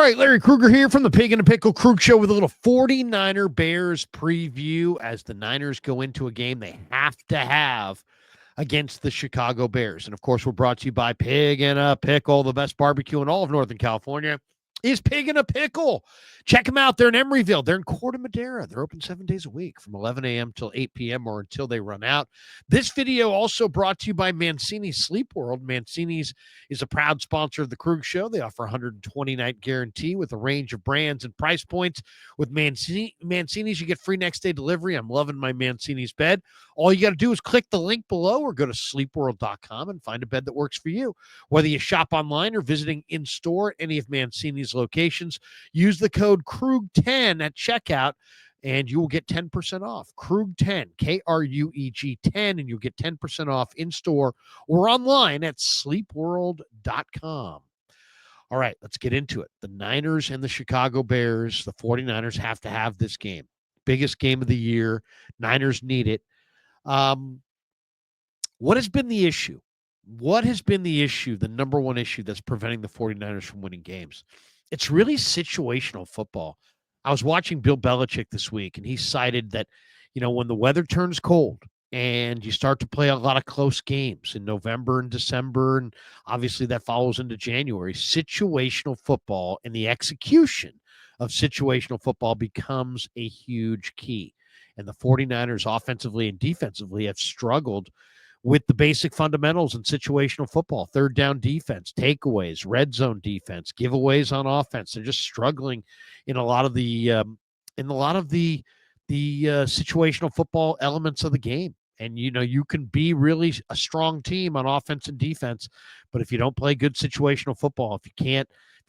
right, Larry Krueger here from the Pig and a Pickle Krug Show with a little 49er Bears preview as the Niners go into a game they have to have against the Chicago Bears. And, of course, we're brought to you by Pig and a Pickle, the best barbecue in all of Northern California. Is Pig and a Pickle. Check them out. They're in Emeryville. They're in Corte Madera. They're open 7 days a week from 11 a.m. till 8 p.m. or until they run out. This video also brought to you by Mancini's Sleep World. Mancini's is a proud sponsor of the Krug Show. They offer a 120-night guarantee with a range of brands and price points. With Mancini's, you get free next-day delivery. I'm loving my Mancini's bed. All you got to do is click the link below or go to sleepworld.com and find a bed that works for you. Whether you shop online or visiting in-store at any of Mancini's locations, use the code KRUG10 at checkout, and you will get 10% off. KRUG10, K-R-U-E-G 10, and you'll get 10% off in-store or online at sleepworld.com. All right, let's get into it. The Niners and the Chicago Bears, the 49ers have to have this game. Biggest game of the year. Niners need it. What has been the issue? What has been the issue, the number one issue that's preventing the 49ers from winning games? It's really situational football. I was watching Bill Belichick this week, and he cited that, when the weather turns cold and you start to play a lot of close games in November and December, and obviously that follows into January, situational football and the execution of situational football becomes a huge key. And the 49ers offensively and defensively have struggled with the basic fundamentals in situational football: third down defense, takeaways, red zone defense, giveaways on offense. They're just struggling in a lot of the situational football elements of the game. And you can be really a strong team on offense and defense, but if you don't play good situational football, if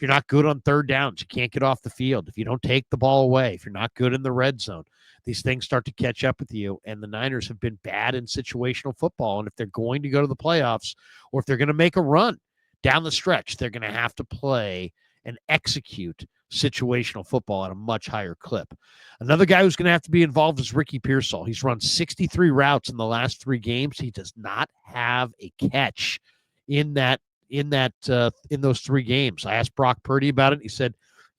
you're not good on third downs, you can't get off the field. If you don't take the ball away, if you're not good in the red zone, these things start to catch up with you. And the Niners have been bad in situational football. And if they're going to go to the playoffs, or if they're going to make a run down the stretch, they're going to have to play and execute situational football at a much higher clip. Another guy who's going to have to be involved is Ricky Pearsall. He's run 63 routes in the last 3 games. He does not have a catch in those 3 games. I asked Brock Purdy about it. He said,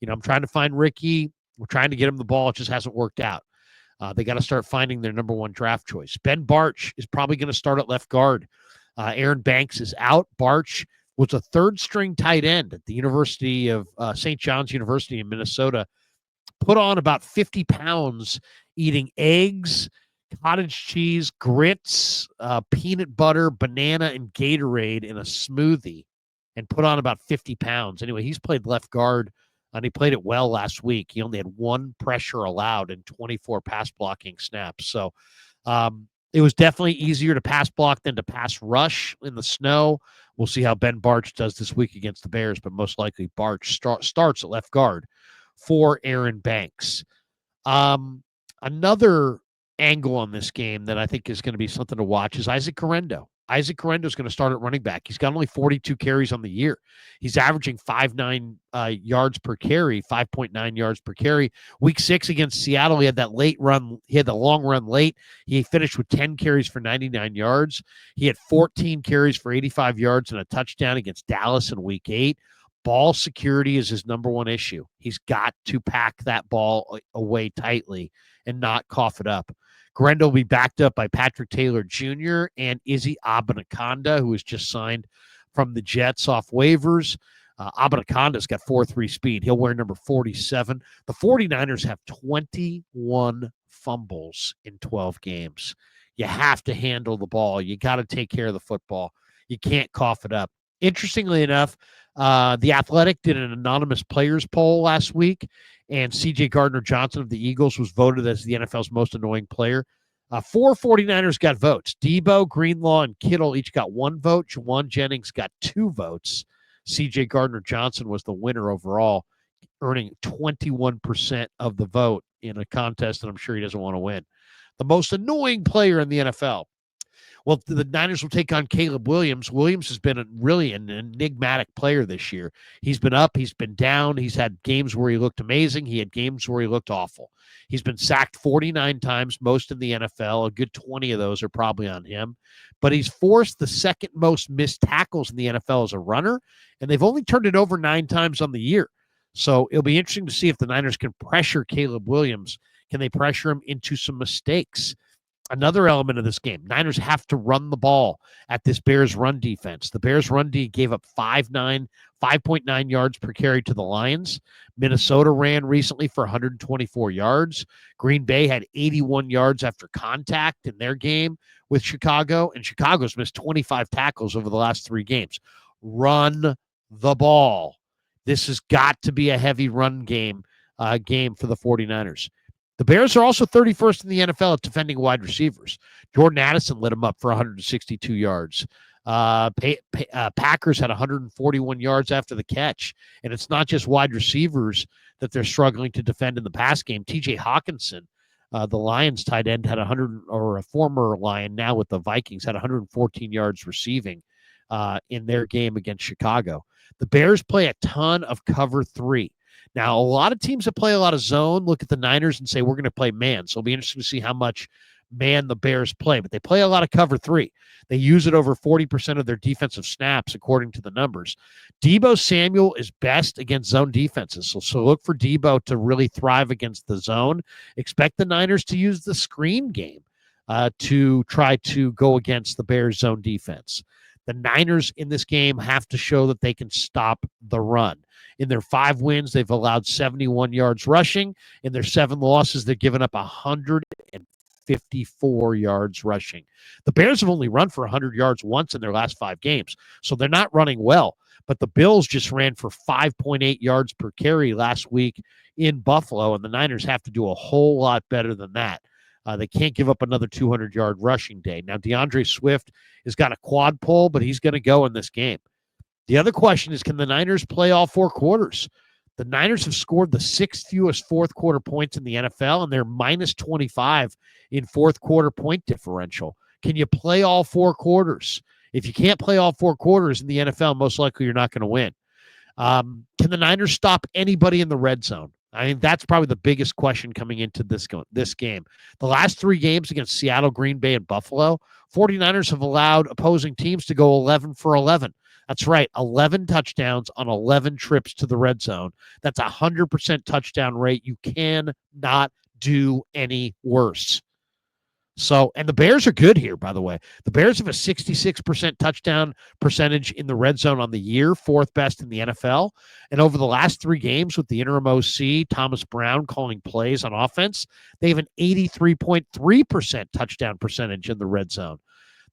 I'm trying to find Ricky. We're trying to get him the ball. It just hasn't worked out. They got to start finding their number 1 draft choice. Ben Bartch is probably going to start at left guard. Aaron Banks is out. Bartch was a third-string tight end at the University of St. John's University in Minnesota. Put on about 50 pounds eating eggs, cottage cheese, grits, peanut butter, banana, and Gatorade in a smoothie, and put on about 50 pounds. Anyway, he's played left guard, and he played it well last week. He only had 1 pressure allowed in 24 pass blocking snaps. So it was definitely easier to pass block than to pass rush in the snow. We'll see how Ben Bartch does this week against the Bears, but most likely Bartch starts at left guard for Aaron Banks. Another angle on this game that I think is going to be something to watch is Isaac Correndo. Isaac Correndo is going to start at running back. He's got only 42 carries on the year. He's averaging 5.9 yards per carry, 5.9 yards per carry. Week 6 against Seattle, he had that late run. He had the long run late. He finished with 10 carries for 99 yards. He had 14 carries for 85 yards and a touchdown against Dallas in Week 8. Ball security is his number 1 issue. He's got to pack that ball away tightly and not cough it up. Correndo will be backed up by Patrick Taylor Jr. and Izzy Abanaconda, who was just signed from the Jets off waivers. Abanaconda's got 4.3 speed. He'll wear number 47. The 49ers have 21 fumbles in 12 games. You have to handle the ball. You got to take care of the football. You can't cough it up. Interestingly enough, The Athletic did an anonymous players poll last week, and C.J. Gardner-Johnson of the Eagles was voted as the NFL's most annoying player. 4 49ers got votes. Debo, Greenlaw, and Kittle each got 1 vote. Juwan Jennings got 2 votes. C.J. Gardner-Johnson was the winner overall, earning 21% of the vote in a contest that I'm sure he doesn't want to win. The most annoying player in the NFL. Well, the Niners will take on Caleb Williams. Williams has been really an enigmatic player this year. He's been up. He's been down. He's had games where he looked amazing. He had games where he looked awful. He's been sacked 49 times, most in the NFL. A good 20 of those are probably on him. But he's forced the second most missed tackles in the NFL as a runner, and they've only turned it over 9 times on the year. So it'll be interesting to see if the Niners can pressure Caleb Williams. Can they pressure him into some mistakes? Another element of this game, Niners have to run the ball at this Bears run defense. The Bears run D gave up 5.9 yards per carry to the Lions. Minnesota ran recently for 124 yards. Green Bay had 81 yards after contact in their game with Chicago, and Chicago's missed 25 tackles over the last 3 games. Run the ball. This has got to be a heavy run game for the 49ers. The Bears are also 31st in the NFL at defending wide receivers. Jordan Addison lit them up for 162 yards. Packers had 141 yards after the catch. And it's not just wide receivers that they're struggling to defend in the pass game. TJ Hawkinson, the Lions tight end, had a former Lion, now with the Vikings, had 114 yards receiving in their game against Chicago. The Bears play a ton of cover 3. Now, a lot of teams that play a lot of zone look at the Niners and say, we're going to play man. So it'll be interesting to see how much man the Bears play. But they play a lot of cover 3. They use it over 40% of their defensive snaps, according to the numbers. Deebo Samuel is best against zone defenses. So look for Deebo to really thrive against the zone. Expect the Niners to use the screen game to try to go against the Bears zone defense. The Niners in this game have to show that they can stop the run. In their 5 wins, they've allowed 71 yards rushing. In their 7 losses, they've given up 154 yards rushing. The Bears have only run for 100 yards once in their last 5 games, so they're not running well. But the Bills just ran for 5.8 yards per carry last week in Buffalo, and the Niners have to do a whole lot better than that. They can't give up another 200-yard rushing day. Now, DeAndre Swift has got a quad pull, but he's going to go in this game. The other question is, can the Niners play all 4 quarters? The Niners have scored the 6th fewest fourth quarter points in the NFL, and they're minus 25 in fourth quarter point differential. Can you play all 4 quarters? If you can't play all 4 quarters in the NFL, most likely you're not going to win. Can the Niners stop anybody in the red zone? I think that's probably the biggest question coming into this game. The last 3 games against Seattle, Green Bay, and Buffalo, 49ers have allowed opposing teams to go 11 for 11. That's right, 11 touchdowns on 11 trips to the red zone. That's 100% touchdown rate. You cannot do any worse. So, and the Bears are good here, by the way. The Bears have a 66% touchdown percentage in the red zone on the year, 4th best in the NFL. And over the last 3 games with the interim OC, Thomas Brown, calling plays on offense, they have an 83.3% touchdown percentage in the red zone.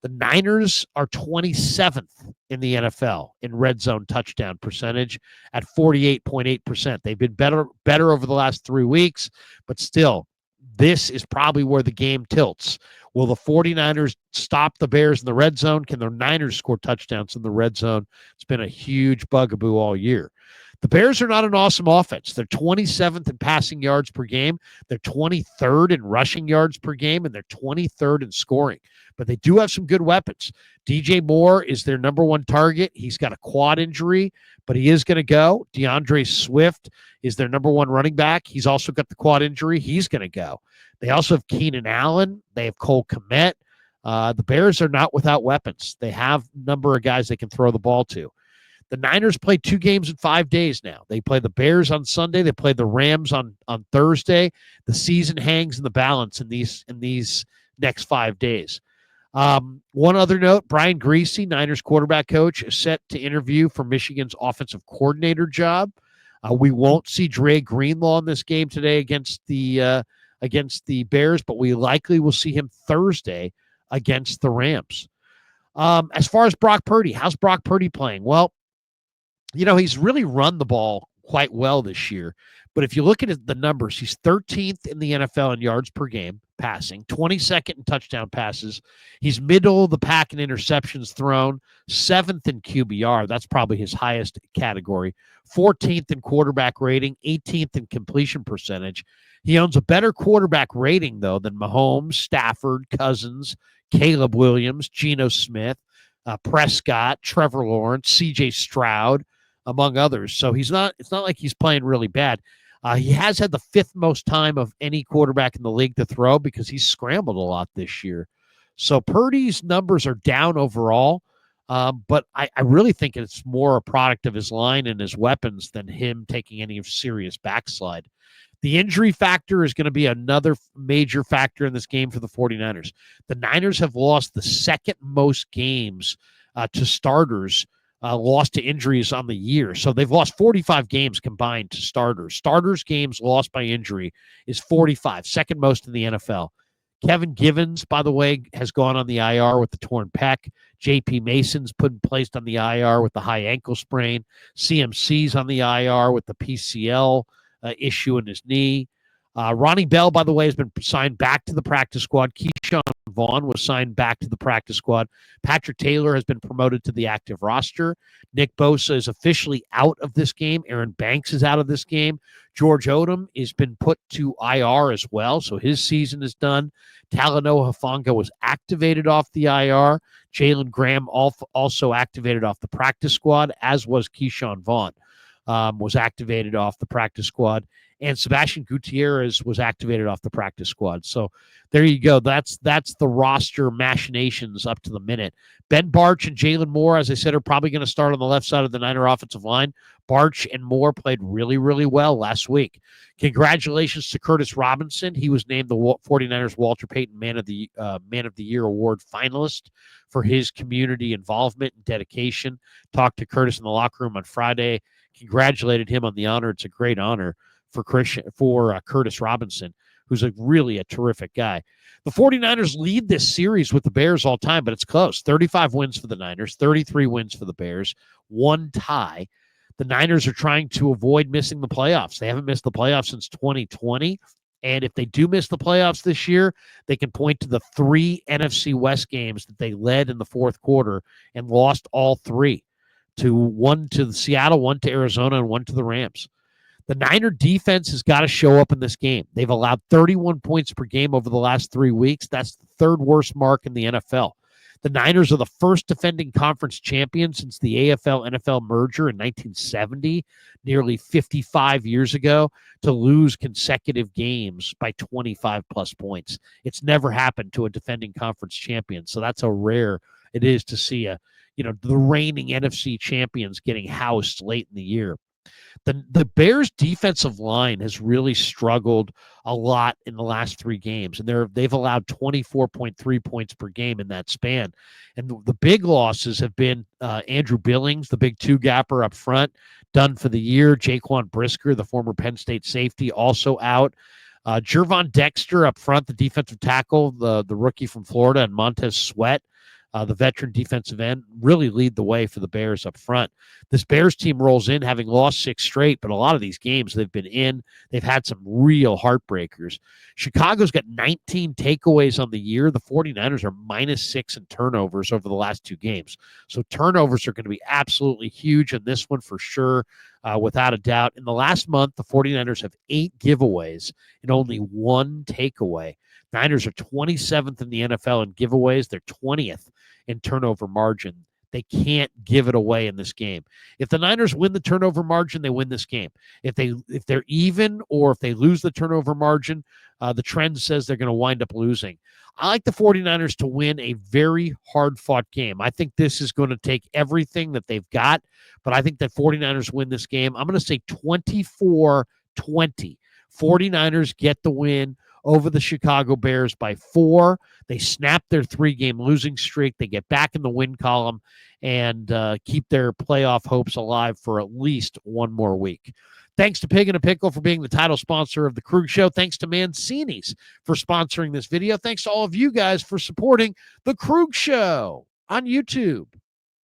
The Niners are 27th in the NFL in red zone touchdown percentage at 48.8%. They've been better over the last 3 weeks, but still, this is probably where the game tilts. Will the 49ers stop the Bears in the red zone? Can the Niners score touchdowns in the red zone? It's been a huge bugaboo all year. The Bears are not an awesome offense. They're 27th in passing yards per game. They're 23rd in rushing yards per game, and they're 23rd in scoring. But they do have some good weapons. DJ Moore is their number 1 target. He's got a quad injury, but he is going to go. DeAndre Swift is their number 1 running back. He's also got the quad injury. He's going to go. They also have Keenan Allen. They have Cole Kmet. The Bears are not without weapons. They have a number of guys they can throw the ball to. The Niners play 2 games in 5 days now. They play the Bears on Sunday. They play the Rams on Thursday. The season hangs in the balance in these next 5 days. One other note, Brian Griese, Niners quarterback coach, is set to interview for Michigan's offensive coordinator job. We won't see Dre Greenlaw in this game today against the Bears, but we likely will see him Thursday against the Rams. As far as Brock Purdy, how's Brock Purdy playing? Well, he's really run the ball quite well this year. But if you look at the numbers, he's 13th in the NFL in yards per game passing, 22nd in touchdown passes. He's middle of the pack in interceptions thrown, 7th in QBR. That's probably his highest category. 14th in quarterback rating, 18th in completion percentage. He owns a better quarterback rating, though, than Mahomes, Stafford, Cousins, Caleb Williams, Geno Smith, Prescott, Trevor Lawrence, C.J. Stroud, among others. So it's not like he's playing really bad. He has had the 5th most time of any quarterback in the league to throw because he's scrambled a lot this year. So Purdy's numbers are down overall. But I really think it's more a product of his line and his weapons than him taking any serious backslide. The injury factor is going to be another major factor in this game for the 49ers. The Niners have lost the second most games to starters, lost to injuries on the year. So they've lost 45 games combined to starters. Starters games lost by injury is 45, second most in the NFL. Kevin Givens, by the way, has gone on the IR with the torn pec. J.P. Mason's placed on the IR with the high ankle sprain. CMC's on the IR with the PCL issue in his knee. Ronnie Bell, by the way, has been signed back to the practice squad. Keyshawn Vaughn was signed back to the practice squad. Patrick Taylor has been promoted to the active roster. Nick Bosa is officially out of this game. Aaron Banks is out of this game. George Odom has been put to IR as well, so his season is done. Talanoa Hufanga was activated off the IR. Jalen Graham also activated off the practice squad, as was Keyshawn Vaughn. Was activated off the practice squad, and Sebastian Gutierrez was activated off the practice squad. So there you go. That's the roster machinations up to the minute. Ben Barch and Jalen Moore, as I said, are probably going to start on the left side of the Niner offensive line. Barch and Moore played really, really well last week. Congratulations to Curtis Robinson. He was named the 49ers Walter Payton Man of the Year Award finalist for his community involvement and dedication. Talked to Curtis in the locker room on Friday. Congratulated him on the honor. It's a great honor for Curtis Robinson, who's really a terrific guy. The 49ers lead this series with the Bears all time, but it's close. 35 wins for the Niners, 33 wins for the Bears, one tie. The Niners are trying to avoid missing the playoffs. They haven't missed the playoffs since 2020. And if they do miss the playoffs this year, they can point to the 3 NFC West games that they led in the fourth quarter and lost all 3. One to Seattle, one to Arizona, and one to the Rams. The Niner defense has got to show up in this game. They've allowed 31 points per game over the last 3 weeks. That's the third worst mark in the NFL. The Niners are the first defending conference champion since the AFL-NFL merger in 1970, nearly 55 years ago, to lose consecutive games by 25-plus points. It's never happened to a defending conference champion, so that's how rare it is to see the reigning NFC champions getting housed late in the year. The Bears' defensive line has really struggled a lot in the last 3 games, and they've allowed 24.3 points per game in that span. And the big losses have been Andrew Billings, the big 2-gapper up front, done for the year. Jaquan Brisker, the former Penn State safety, also out. Gervon Dexter up front, the defensive tackle, the rookie from Florida, and Montez Sweat, the veteran defensive end, really lead the way for the Bears up front. This Bears team rolls in having lost 6 straight, but a lot of these games they've been in, they've had some real heartbreakers. Chicago's got 19 takeaways on the year. The 49ers are -6 in turnovers over the last 2 games. So turnovers are going to be absolutely huge in this one for sure, without a doubt. In the last month, the 49ers have 8 giveaways and only 1 takeaway. Niners are 27th in the NFL in giveaways. They're 20th in turnover margin. They can't give it away in this game. If the Niners win the turnover margin, they win this game. If they're even, or if they lose the turnover margin, the trend says they're going to wind up losing. I like the 49ers to win a very hard-fought game. I think this is going to take everything that they've got, but I think that 49ers win this game. I'm going to say 24-20. 49ers get the win over the Chicago Bears by 4. They snap their 3-game losing streak. They get back in the win column and keep their playoff hopes alive for at least one more week. Thanks to Pig and a Pickle for being the title sponsor of The Krug Show. Thanks to Mancini's for sponsoring this video. Thanks to all of you guys for supporting The Krug Show on YouTube.